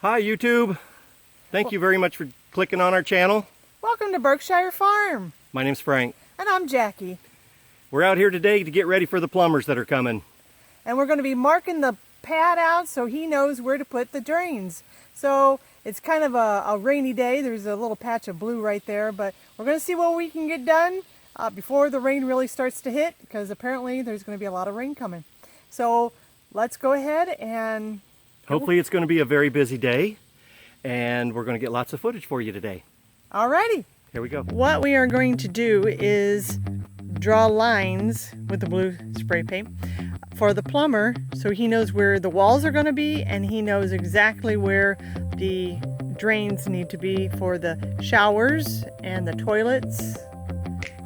Hi YouTube. Thank you very much for clicking on our channel. Welcome to Burkeshire Farm. My name's Frank. And I'm Jackie. We're out here today to get ready for the plumbers that are coming. And we're going to be marking the pad out so he knows where to put the drains. So it's kind of a rainy day. There's a little patch of blue right there, but we're going to see what we can get done before the rain really starts to hit, because apparently there's going to be a lot of rain coming. So let's go ahead and... Hopefully it's going to be a very busy day, and we're going to get lots of footage for you today. Alrighty. Here we go. What we are going to do is draw lines with the blue spray paint for the plumber, so he knows where the walls are going to be, and he knows exactly where the drains need to be for the showers and the toilets.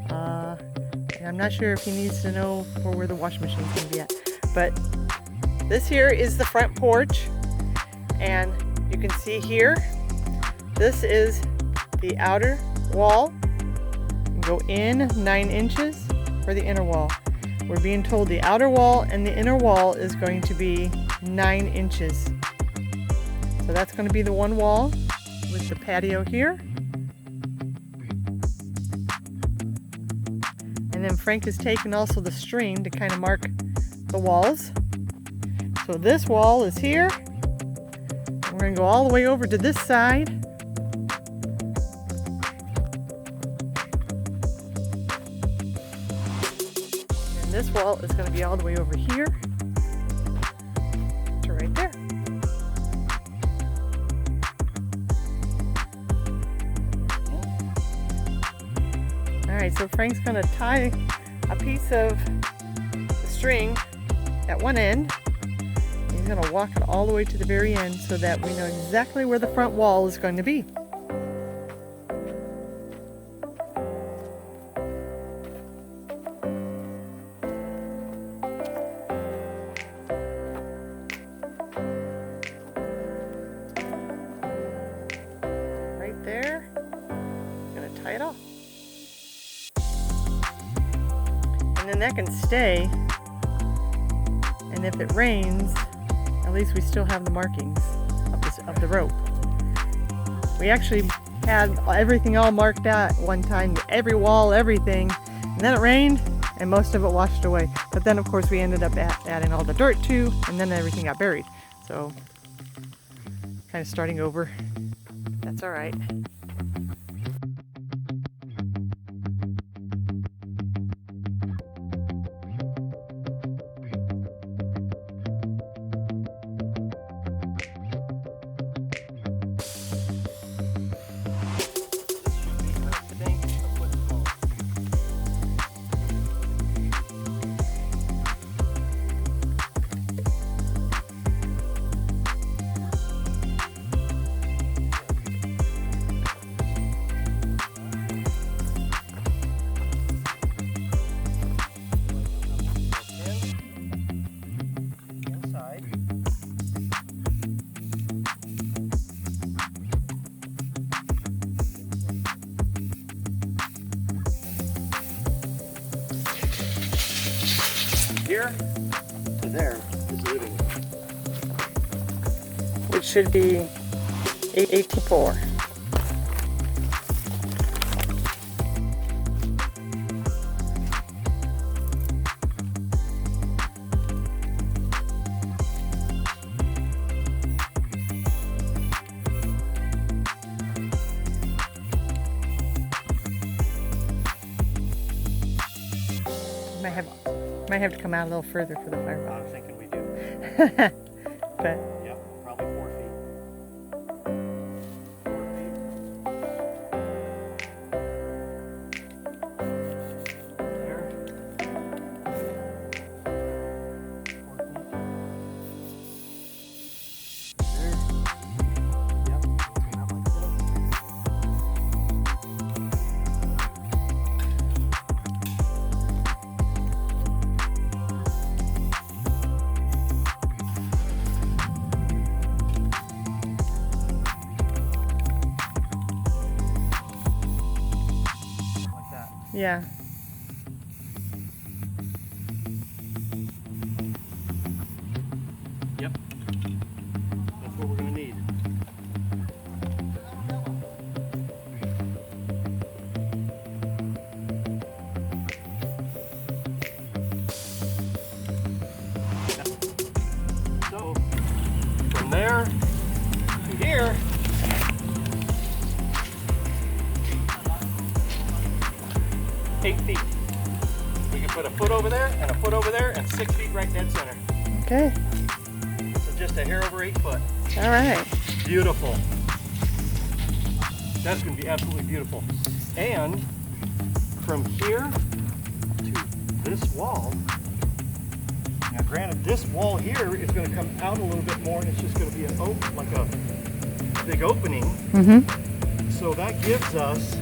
And I'm not sure if he needs to know where the washing machine is going to be at. But this here is the front porch, and you can see here, this is the outer wall. You go in 9 inches for the inner wall. We're being told the outer wall and the inner wall is going to be 9 inches. So that's going to be the one wall with the patio here. And then Frank has taken also the string to kind of mark the walls. So this wall is here. We're going to go all the way over to this side. And this wall is going to be all the way over here to right there. Alright, so Frank's going to tie a piece of the string at one end. He's going to walk it all the way to the very end so that we know exactly where the front wall is going to be. Right there. I'm going to tie it off. And then that can stay. And if it rains, at least we still have the markings of the rope. We actually had everything all marked out one time, every wall, everything, and then it rained and most of it washed away. But then of course we ended up adding all the dirt too, and then everything got buried. So kind of starting over. That's all right. Here to there is the living room, Which should be 84. Might have to come out a little further for the fire. I'm thinking we do. But Yep, probably 4 feet. 4 feet. There. 4 feet. There. Yep, come out like this. yeah. Yep. That's what we're going to need. foot over there, and a foot over there, and 6 feet right dead center. Okay. So just a hair over 8 foot. All right. Beautiful. That's going to be absolutely beautiful. And from here to this wall, now granted this wall here is going to come out a little bit more, and it's just going to be like a big opening. Mm-hmm. So that gives us,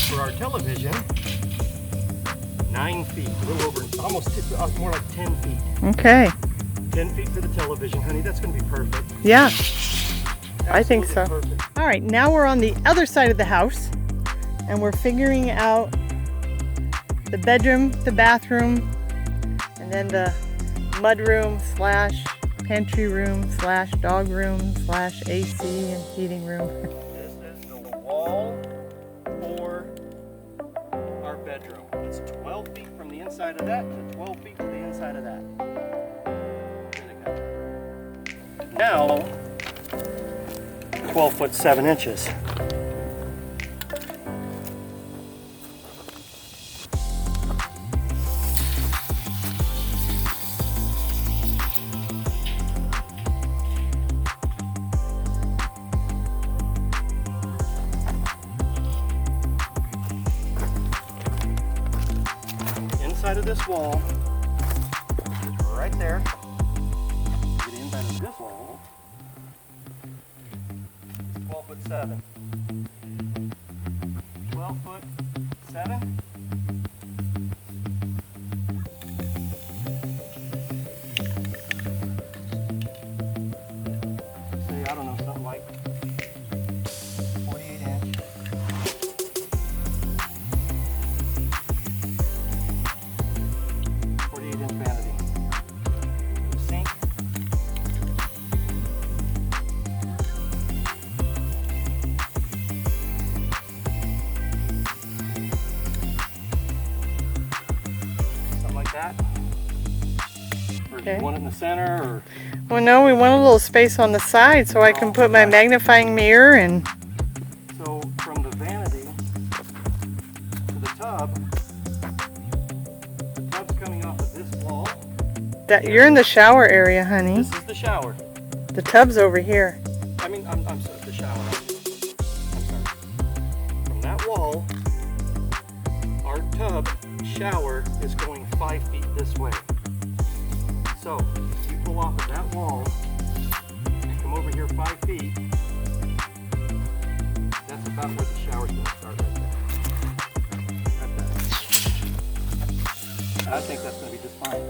for our television, 9 feet, a little over, almost more like 10 feet. Okay. 10 feet for the television, honey. That's going to be perfect. Yeah. I think so. Absolutely perfect. All right, now we're on the other side of the house, and we're figuring out the bedroom, the bathroom, and then the mudroom slash pantry room slash dog room slash AC and heating room. This is the wall for our bedroom. It's 12 feet from the inside of that to 12 feet to the inside of that. There they go. Now, 12 foot 7 inches. Inside of this wall is right there. Get inside of this wall. It's 12 foot 7. 12 foot 7. Say, I don't know, something like 48 inch. 48-inch vanity. Sink. Something like that. Or do Okay. you want it in the center, or Well, no, we want a little space on the side so I can put my magnifying mirror and so from the vanity to the tub's coming off of this wall. that you're in the shower area, honey. This is the shower. The tub's over here. I mean, I'm sorry, the shower. I'm sorry. From that wall, our tub shower is going 5 feet this way. So, if you pull off of that wall and come over here 5 feet, that's about where the shower's going to start right there. Right there. I think that's going to be just fine.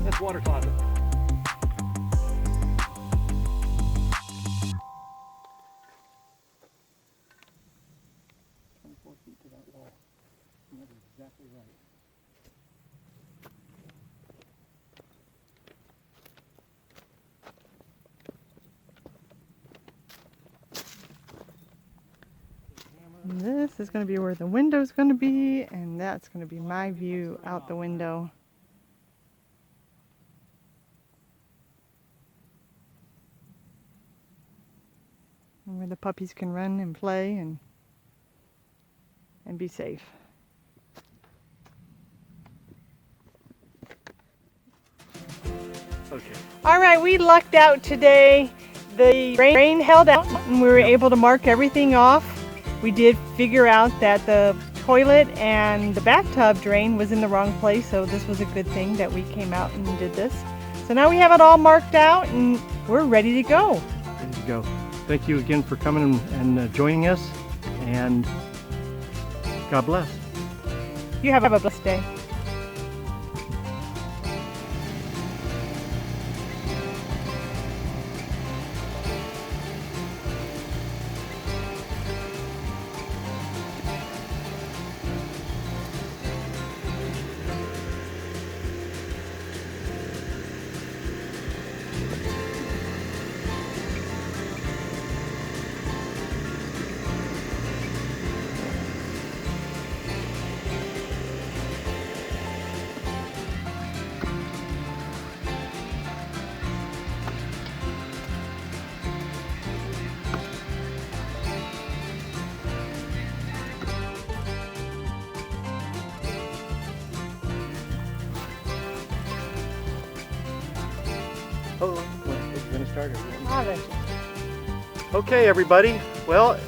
That's water closet. Feet to that wall. And that is exactly right. This is going to be where the window's going to be, and that's going to be my view out the window. And where the puppies can run and play and be safe. Okay. All right, we lucked out today. The rain held out and we were able to mark everything off. We did figure out that the toilet and the bathtub drain was in the wrong place, so this was a good thing that we came out and did this. So now we have it all marked out and we're ready to go. Ready to go. Thank you again for coming and joining us, and God bless. You have a blessed day. Okay, everybody. Well,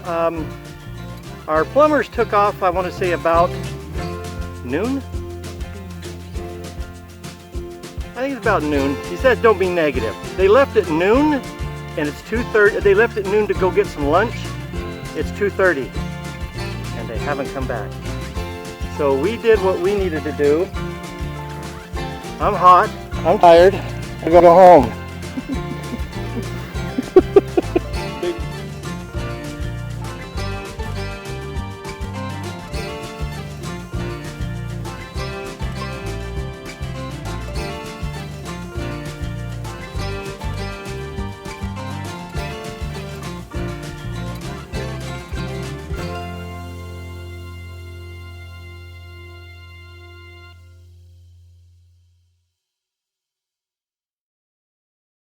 our plumbers took off, I want to say about noon? I think it's about noon. He said don't be negative. They left at noon and it's 2:30. They left at noon to go get some lunch. It's 2:30 and they haven't come back. So we did what we needed to do. I'm hot. I'm tired. I gotta go home.